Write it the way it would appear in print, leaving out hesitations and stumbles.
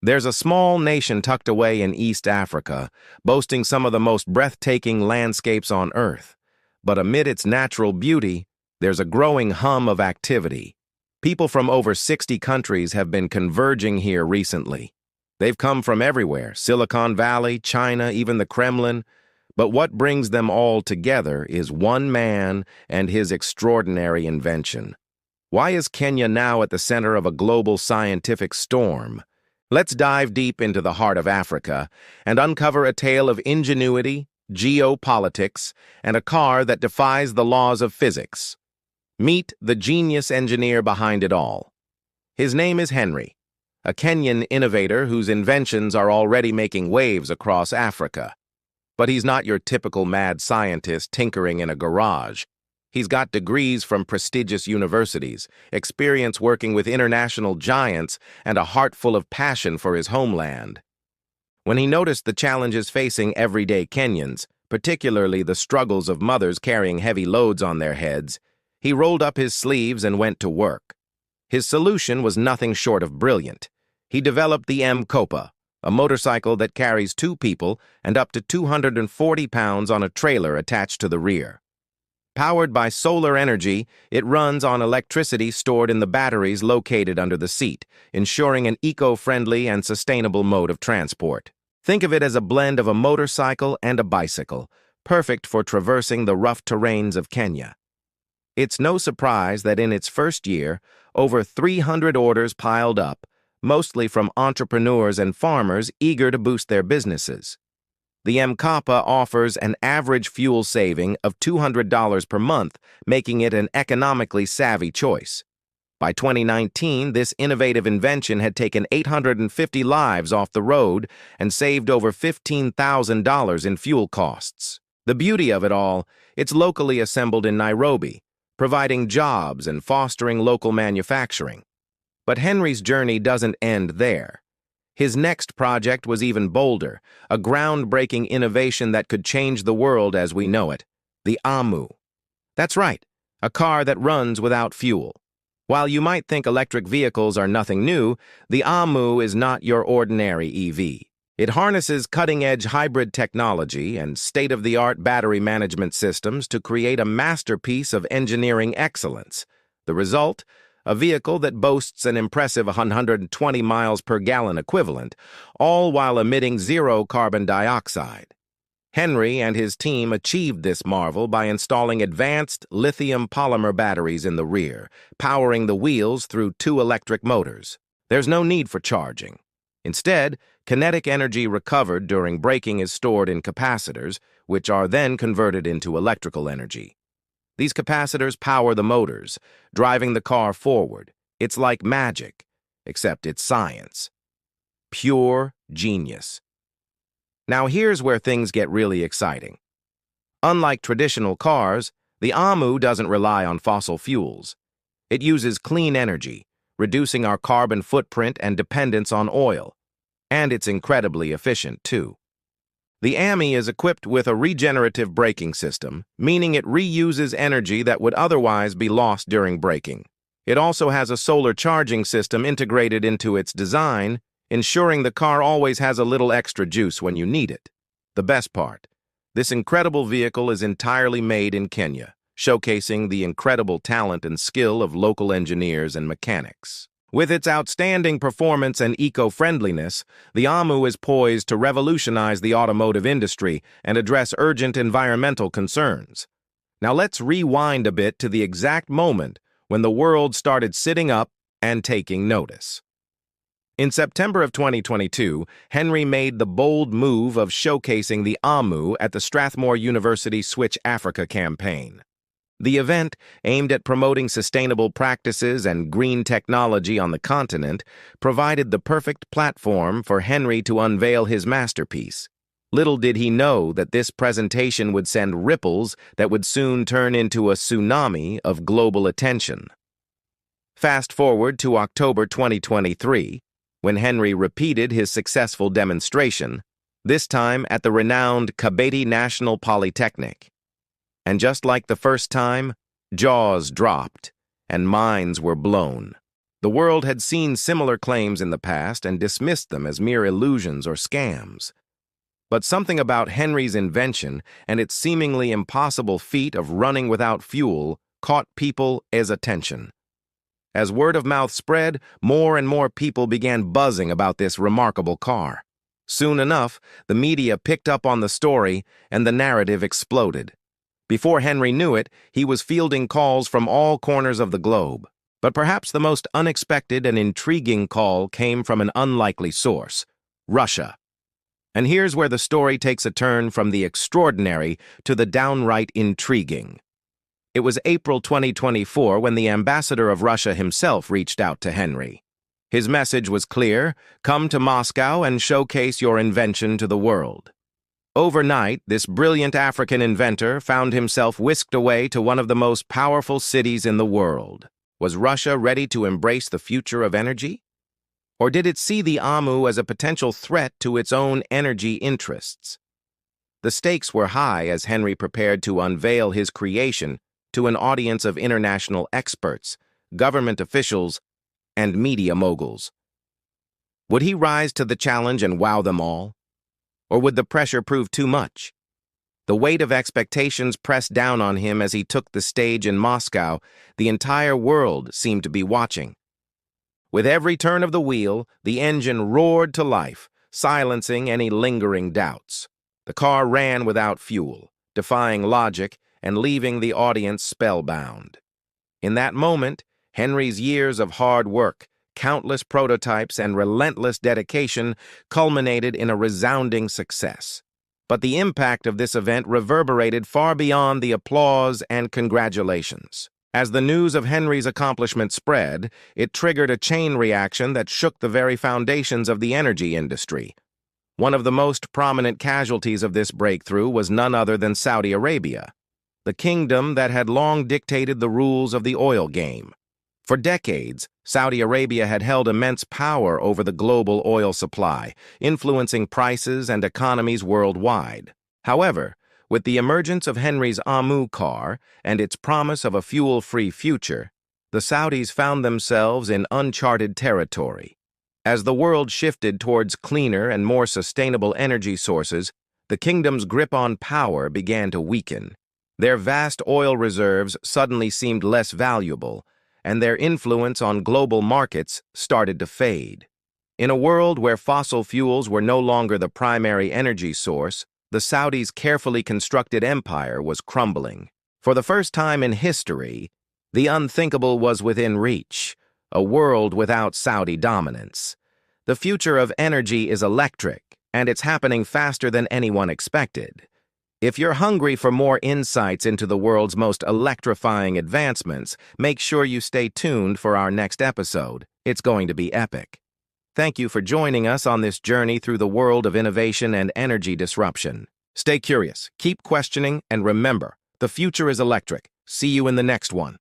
There's a small nation tucked away in East Africa, boasting some of the most breathtaking landscapes on Earth. But amid its natural beauty, there's a growing hum of activity. People from over 60 countries have been converging here recently. They've come from everywhere, Silicon Valley, China, even the Kremlin. But what brings them all together is one man and his extraordinary invention. Why is Kenya now at the center of a global scientific storm? Let's dive deep into the heart of Africa and uncover a tale of ingenuity, geopolitics, and a car that defies the laws of physics. Meet the genius engineer behind it all. His name is Henry, a Kenyan innovator whose inventions are already making waves across Africa. But he's not your typical mad scientist tinkering in a garage. He's got degrees from prestigious universities, experience working with international giants, and a heart full of passion for his homeland. When he noticed the challenges facing everyday Kenyans, particularly the struggles of mothers carrying heavy loads on their heads, he rolled up his sleeves and went to work. His solution was nothing short of brilliant. He developed the M-Kopa, a motorcycle that carries 2 people and up to 240 pounds on a trailer attached to the rear. Powered by solar energy, it runs on electricity stored in the batteries located under the seat, ensuring an eco-friendly and sustainable mode of transport. Think of it as a blend of a motorcycle and a bicycle, perfect for traversing the rough terrains of Kenya. It's no surprise that in its first year, over 300 orders piled up, mostly from entrepreneurs and farmers eager to boost their businesses. The M-Kopa offers an average fuel saving of $200 per month, making it an economically savvy choice. By 2019, this innovative invention had taken 850 lives off the road and saved over $15,000 in fuel costs. The beauty of it all, it's locally assembled in Nairobi, providing jobs and fostering local manufacturing. But Henry's journey doesn't end there. His next project was even bolder, a groundbreaking innovation that could change the world as we know it, the AMU. That's right, a car that runs without fuel. While you might think electric vehicles are nothing new, the AMU is not your ordinary EV. It harnesses cutting-edge hybrid technology and state-of-the-art battery management systems to create a masterpiece of engineering excellence. The result? A vehicle that boasts an impressive 120 miles per gallon equivalent, all while emitting 0 carbon dioxide. Henry and his team achieved this marvel by installing advanced lithium polymer batteries in the rear, powering the wheels through 2 electric motors. There's no need for charging. Instead, kinetic energy recovered during braking is stored in capacitors, which are then converted into electrical energy. These capacitors power the motors, driving the car forward. It's like magic, except it's science. Pure genius. Now here's where things get really exciting. Unlike traditional cars, the AMU doesn't rely on fossil fuels. It uses clean energy, reducing our carbon footprint and dependence on oil. And it's incredibly efficient, too. The AMI is equipped with a regenerative braking system, meaning it reuses energy that would otherwise be lost during braking. It also has a solar charging system integrated into its design, ensuring the car always has a little extra juice when you need it. The best part, this incredible vehicle is entirely made in Kenya, showcasing the incredible talent and skill of local engineers and mechanics. With its outstanding performance and eco-friendliness, the AMU is poised to revolutionize the automotive industry and address urgent environmental concerns. Now let's rewind a bit to the exact moment when the world started sitting up and taking notice. In September of 2022, Henry made the bold move of showcasing the AMU at the Strathmore University Switch Africa campaign. The event, aimed at promoting sustainable practices and green technology on the continent, provided the perfect platform for Henry to unveil his masterpiece. Little did he know that this presentation would send ripples that would soon turn into a tsunami of global attention. Fast forward to October 2023, when Henry repeated his successful demonstration, this time at the renowned Kabete National Polytechnic. And just like the first time, jaws dropped and minds were blown. The world had seen similar claims in the past and dismissed them as mere illusions or scams. But something about Henry's invention and its seemingly impossible feat of running without fuel caught people's attention. As word of mouth spread, more and more people began buzzing about this remarkable car. Soon enough, the media picked up on the story and the narrative exploded. Before Henry knew it, he was fielding calls from all corners of the globe. But perhaps the most unexpected and intriguing call came from an unlikely source: Russia. And here's where the story takes a turn from the extraordinary to the downright intriguing. It was April 2024 when the ambassador of Russia himself reached out to Henry. His message was clear: come to Moscow and showcase your invention to the world. Overnight, this brilliant African inventor found himself whisked away to one of the most powerful cities in the world. Was Russia ready to embrace the future of energy? Or did it see the AMU as a potential threat to its own energy interests? The stakes were high as Henry prepared to unveil his creation to an audience of international experts, government officials, and media moguls. Would he rise to the challenge and wow them all? Or would the pressure prove too much? The weight of expectations pressed down on him as he took the stage in Moscow. The entire world seemed to be watching. With every turn of the wheel, the engine roared to life, silencing any lingering doubts. The car ran without fuel, defying logic and leaving the audience spellbound. In that moment, Henry's years of hard work, countless prototypes, and relentless dedication culminated in a resounding success. But the impact of this event reverberated far beyond the applause and congratulations. As the news of Henry's accomplishment spread, it triggered a chain reaction that shook the very foundations of the energy industry. One of the most prominent casualties of this breakthrough was none other than Saudi Arabia, the kingdom that had long dictated the rules of the oil game. For decades, Saudi Arabia had held immense power over the global oil supply, influencing prices and economies worldwide. However, with the emergence of Henry's AMU car and its promise of a fuel-free future, the Saudis found themselves in uncharted territory. As the world shifted towards cleaner and more sustainable energy sources, the kingdom's grip on power began to weaken. Their vast oil reserves suddenly seemed less valuable, and their influence on global markets started to fade. In a world where fossil fuels were no longer the primary energy source, the Saudis' carefully constructed empire was crumbling. For the first time in history, the unthinkable was within reach: a world without Saudi dominance. The future of energy is electric, and it's happening faster than anyone expected. If you're hungry for more insights into the world's most electrifying advancements, make sure you stay tuned for our next episode. It's going to be epic. Thank you for joining us on this journey through the world of innovation and energy disruption. Stay curious, keep questioning, and remember, the future is electric. See you in the next one.